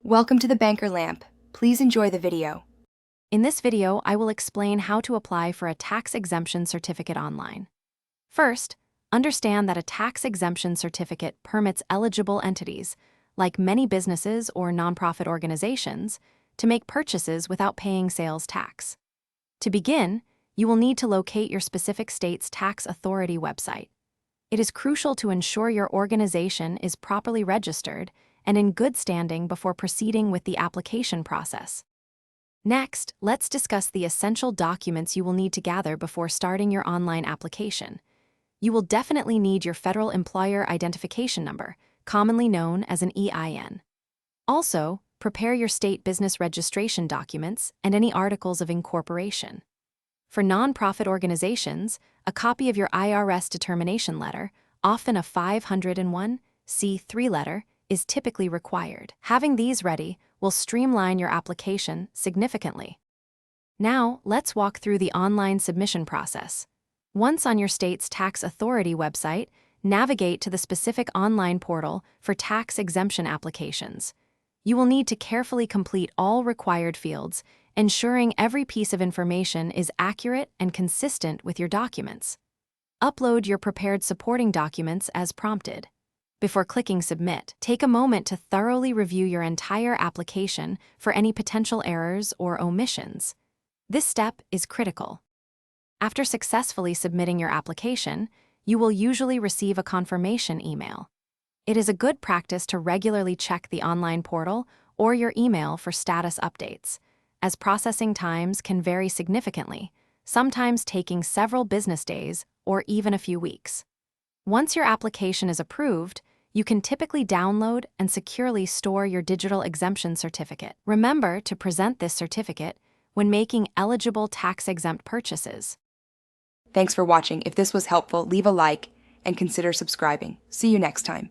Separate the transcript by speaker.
Speaker 1: Welcome to the Banker Lamp. Please enjoy the video.
Speaker 2: In this video, I will explain how to apply for a tax exemption certificate online. First, understand that a tax exemption certificate permits eligible entities, like many businesses or nonprofit organizations, to make purchases without paying sales tax. To begin, you will need to locate your specific state's tax authority website. It is crucial to ensure your organization is properly registered and in good standing before proceeding with the application process. Next, let's discuss the essential documents you will need to gather before starting your online application. You will definitely need your Federal Employer Identification Number, commonly known as an EIN. Also, prepare your state business registration documents and any articles of incorporation. For nonprofit organizations, a copy of your IRS determination letter, often a 501(c)(3) letter, is typically required. Having these ready will streamline your application significantly. Now, let's walk through the online submission process. Once on your state's tax authority website, navigate to the specific online portal for tax exemption applications. You will need to carefully complete all required fields, ensuring every piece of information is accurate and consistent with your documents. Upload your prepared supporting documents as prompted. Before clicking Submit, take a moment to thoroughly review your entire application for any potential errors or omissions. This step is critical. After successfully submitting your application, you will usually receive a confirmation email. It is a good practice to regularly check the online portal or your email for status updates, as processing times can vary significantly, sometimes taking several business days or even a few weeks. Once your application is approved, you can typically download and securely store your digital exemption certificate. Remember to present this certificate when making eligible tax-exempt purchases.
Speaker 1: Thanks for watching. If this was helpful, leave a like and consider subscribing. See you next time.